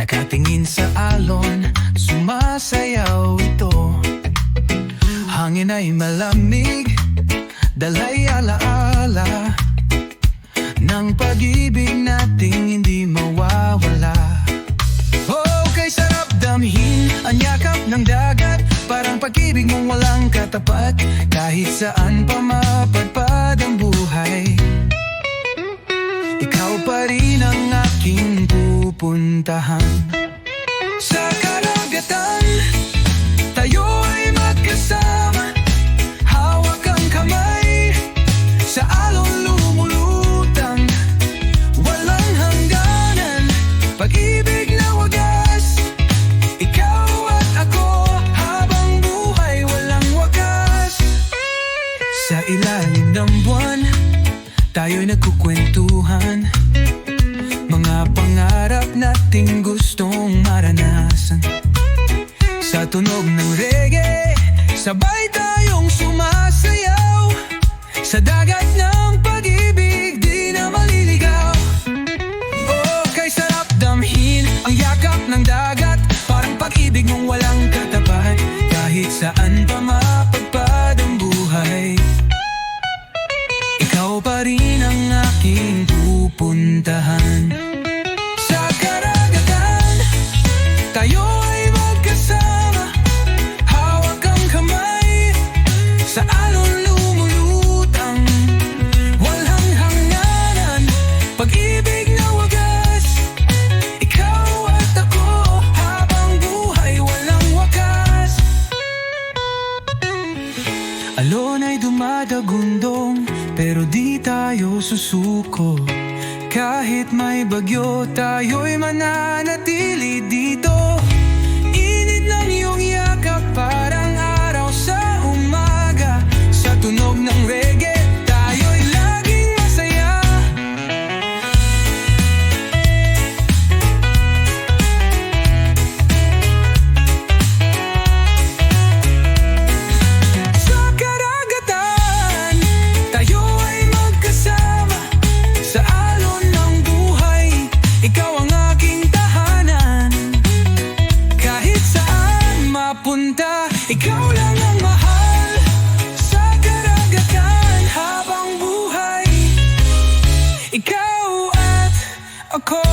Nakatingin sa alon, sumasayaw ito. Hangin ay malamig, dalay alaala ng pag-ibig nating hindi mawawala. Oh, kay sarap damhin ang yakap ng dagat, parang pag-ibig mong walang katapat. Kahit saan pa mapadpad ang buhay, ikaw pa rin ang aking pupuntahan. Sa karagatan, tayo ay magkasama, hawak ang kamay, sa alon lumulutang, walang hangganan, pag-ibig na wagas, ikaw at ako, habang buhay walang wakas. Sa ilalim ng buwan, tayo'y nagkukwentuhan, mga pangarap nating gustong maranasan. Sa tunog ng reggae, sabay tayong sumasayaw, sa dagat ng pag-ibig di na maliligaw. Oh, kay sarap damhin ang yakap ng dagat, parang pag-ibig mong walang katapat. Kahit saan pa mapagpad ang buhay, ikaw pa rin ang aking pupuntahan. Sa karagatan, tayo ay magkasama, hawak ang kamay, sa alon lumulutang, walang hangganan, pag-ibig na wagas, ikaw at ako, habang buhay walang wakas. Alon ay dumadagundong, pero di tayo susuko. Kahit may bagyo, tayo'y mananatili dito. Init ng iyong yakap, parang araw sa umaga. Sa tunog ng reggae, tayo'y laging masaya. Sa karagatan, tayo ay magkasama, sa alon ng buhay, ikaw ang aking tahanan. Kahit saan mapunta, ikaw lang ang mahal. Sa karagatan, habang buhay, ikaw at ako.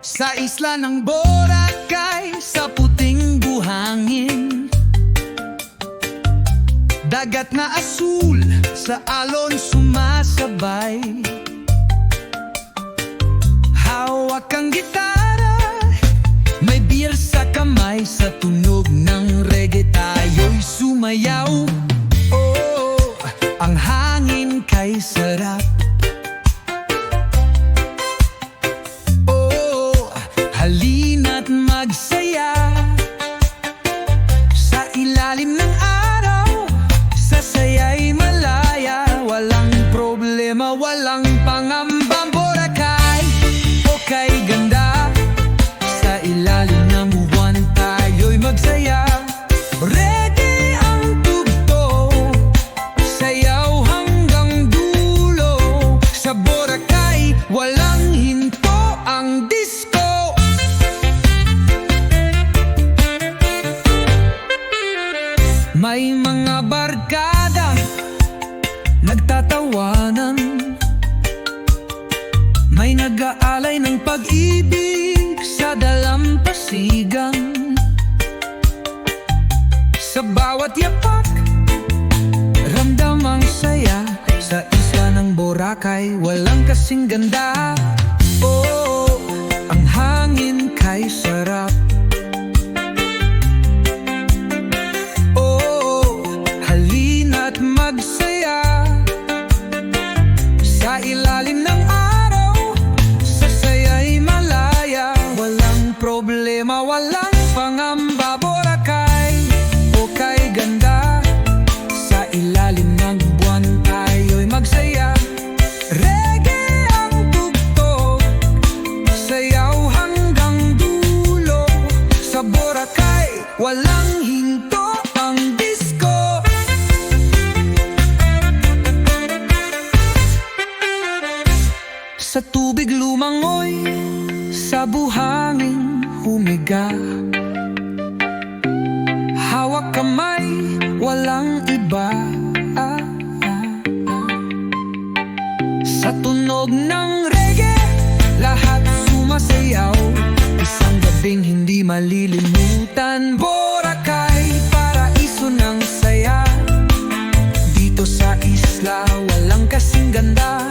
Sa isla ng Boracay, sa puting buhangin, dagat na asul, sa alon sumasabay. Hawak ang gitara, may beer sa kamay, sa tunog ng reggae tayo'y sumayaw. Oh, ang hangin kay sarap, halina't magsaya. Sa ilalim ng araw, sa saya'y malaya, walang problema, walang pangamba. Boracay, o kay ganda, sa ilalim ng buwan tayo'y magsaya. Reggae ang tugtog, sayaw hanggang dulo. Sa Boracay, walang hinto ang disco. May mga barkada nagtatawanan, may nag-aalay ng pag-ibig sa dalampasigan. Sa bawat yapak, ramdam ang saya. Sa isla ng Boracay, walang kasing ganda. Oh, ang hangin kay sarap. Sa ilalim Sa tubig lumangoy, sa buhangin humiga. Hawak kamay, walang iba. Sa tunog ng reggae, lahat sumasayaw. Isang gabing hindi malilimutan. Boracay, paraiso ng saya. Dito sa isla, walang kasing ganda.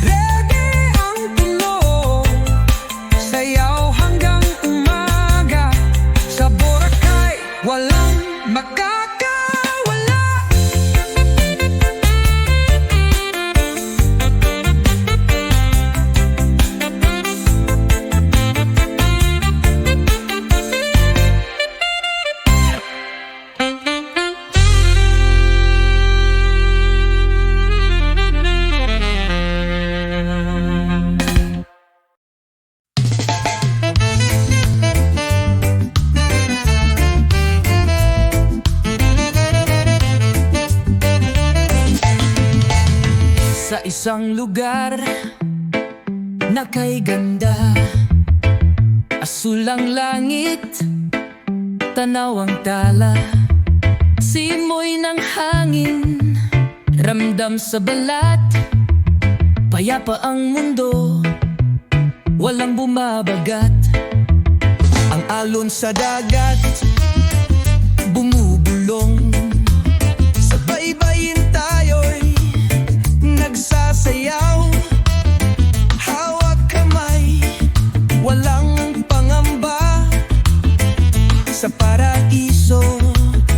Reggae ang tunog, sayaw hanggang umaga. Sa Boracay, walang makakawala. Sa isang lugar na kay ganda, asul ang langit, tanaw ang tala. Simoy ng hangin, ramdam sa balat. Payapa ang mundo, walang bumabagat. Ang alon sa dagat, bumubulong. Sa baybayin tayo'y nagsasayaw. Hawak kamay, walang pangamba. Sa paraiso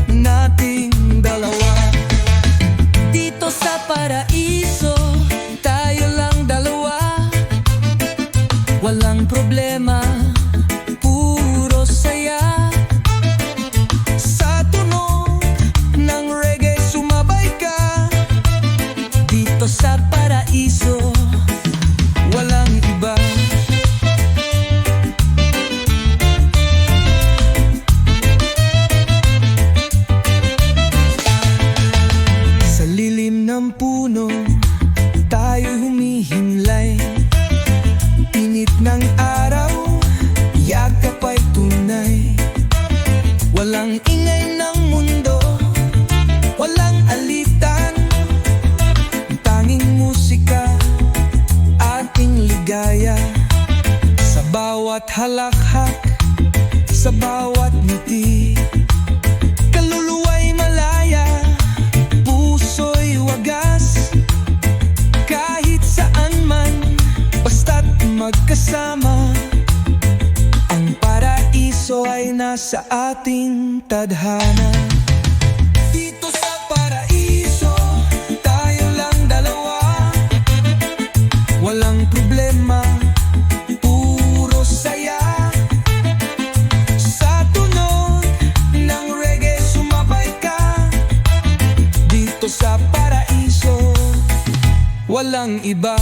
nating dalawa. Dito sa paraiso, tayo lang dalawa. Walang problema, puro saya. Sa tunog ng reggae sumabay ka. Dito sa paraiso, walang iba. Sa lilim ng puno, tayo humihimlay. Init ng araw, yakap ay tunay. Walang ingay ng mundo, walang alitan. Tanging musika, ating ligaya. Sa bawat halakhak, sa bawat ngiti, kaluluwa'y malaya, puso'y wagas. Kahit saan man, basta't magkasama. Ang paraiso ay nasa ating tadhana. Dito sa paraiso, tayo lang dalawa. Walang problema, puro saya. Sa tunog ng reggae sumabay ka. Dito sa paraiso, walang iba.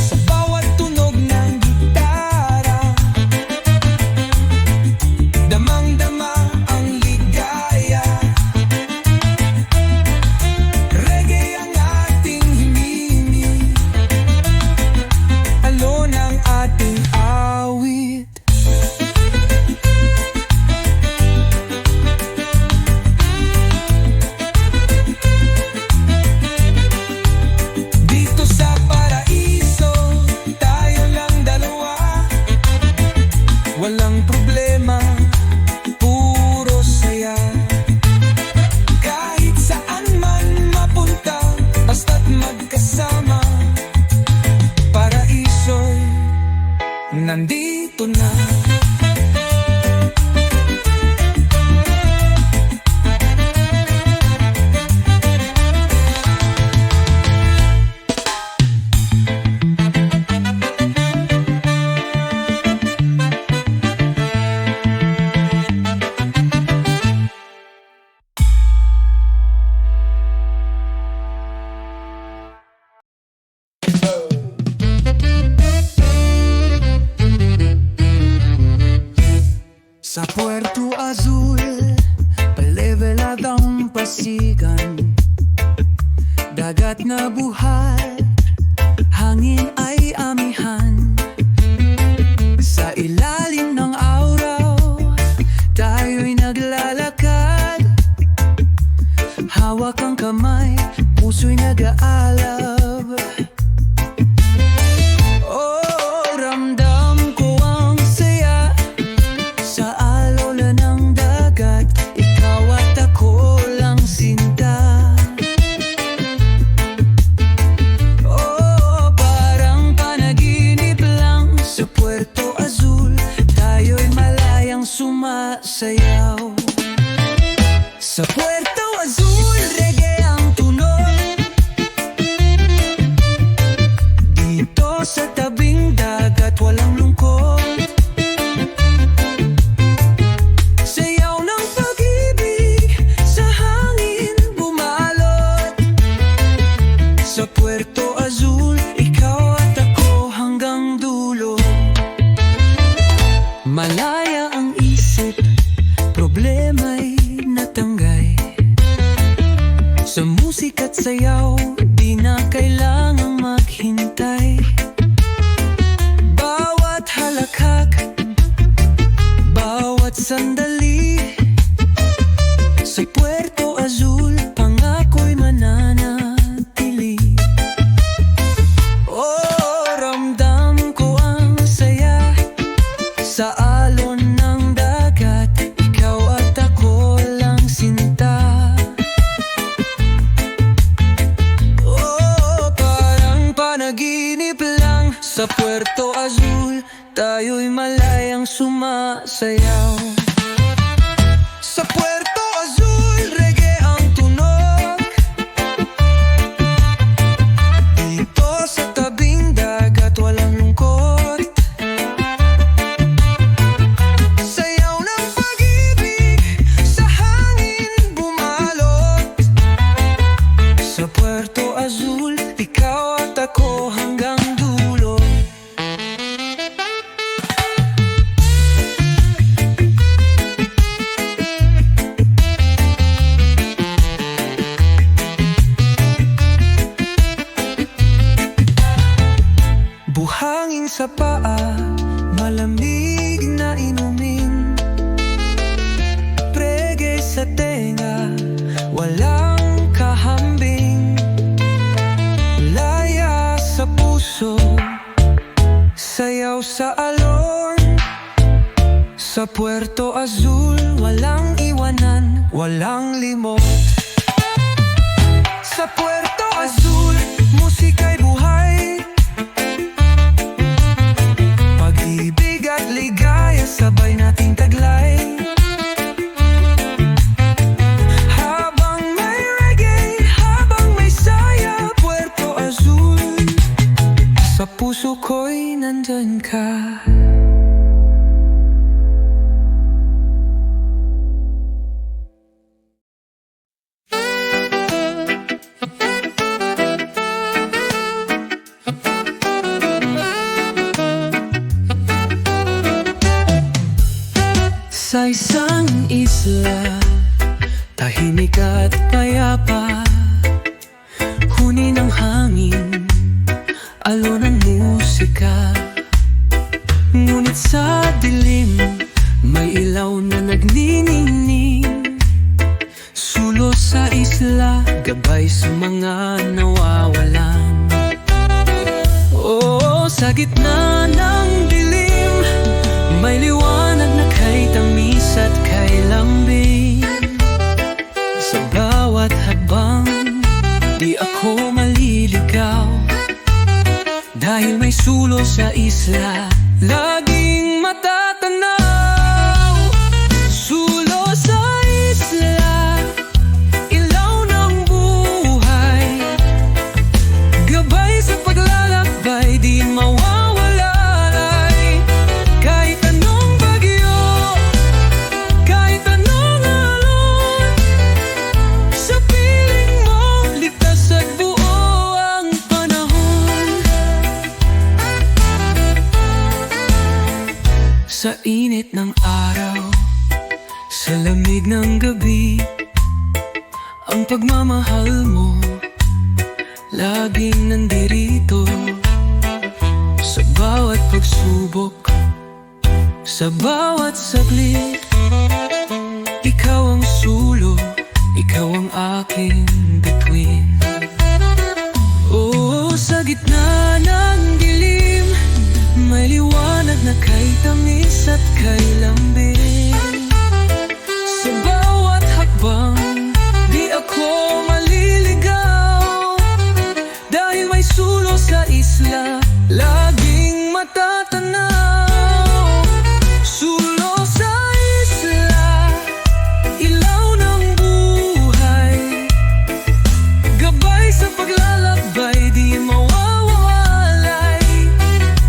Sa bawat tunog ng gitara, damang-dama ang ligaya. Reggae ang ating himig, alon ang ating awit. Dito sa paraiso, tayo lang dalawa. Walang problema, puro saya. Kahit saan man mapunta, basta't magkasama. Paraiso'y nandito na. Sa Puerto Azul, paleveladang pasigan. Dagat na buhay, hangin ay amihan. sayaw, di na kailangang maghintay. Bawat halakhak, bawat sandali, sa Puerto Azul, pangako'y mananatili. Oh, ramdam ko ang saya sa alon ng dagat, ikaw at ako lang sinta. Oh, parang panaginip lang, sa Puerto Azul, tayo'y malayang sumasayaw. Sa Puerto Azul, reggae ang tunog, dito sa tabing dagat walang lungkot. Sayaw ng pag-ibig, sa hangin bumalot. Sa Puerto Azul, ikaw at ako hanggang dulo. Buhangin sa paa, malamig na inumin, reggae sa tenga, walang kahambing. Laya sa puso, sayaw sa alon. Sa Puerto Azul, walang iwanan, walang limot. Sa Puerto Azul, musika'y buhay, pag-ibig at ligaya, sabay nating taglay. Habang may reggae, habang may saya, Puerto Azul, sa puso ko'y nandun ka. Sa isang isla, tahimik at payapa, huni ng hangin, alon ng musika. Ngunit sa dilim, may ilaw na nagniningning, sulo sa isla, gabay sa mga nawawalan. Oo, sa gitna ng dilim, may liwanag na kay tamis at kay lambing. Sa bawat habang, di ako maliligaw, dahil may sulo sa isla, laging matatanaw. Sulo sa isla, ilaw ng buhay, gabay sa paglalakbay, di mawawalay. Kahit anong bagyo, kahit anong alon, sa piling mo, ligtas at buo ang panahon. Sa init ng araw, sa lamig ng gabi, ang pagmamahal mo laging nandirito. Sa bawat pagsubok, sa bawat saglit, ikaw ang sulo, ikaw ang aking bituin. Oo, sa gitna ng dilim, may liwanag na kay tamis at kay lambing. Sa bawat hakbang, di ako maliligaw, dahil may sulo sa isla, laging matatanaw. Sulo sa isla, ilaw ng buhay, gabay sa paglalakbay, di mawawalay.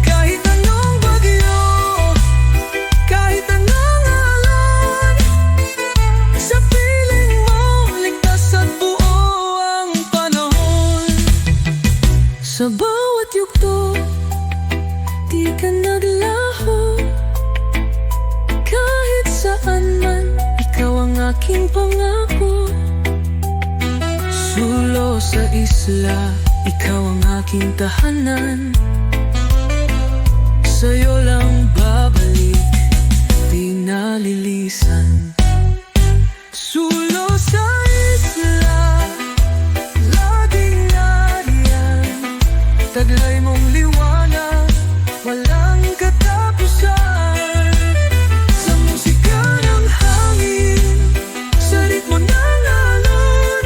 Kahit anong bagyo, kahit anong alon, sa piling mo, ligtas at buo ang panahon. Sa bawat yugto, di ka naglaho, kahit saan man, ikaw ang aking pangako. Sulo sa isla, ikaw ang aking tahanan. Sa'yo lang babalik, di nalilisan. Sulo sa isla, laging nariyan. Taglay mong liwanag, walang katapusan. Sa musika ng hangin, sa ritmo ng alon,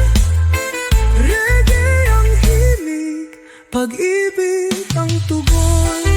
reggae ang himig, pag-ibig ang tugon.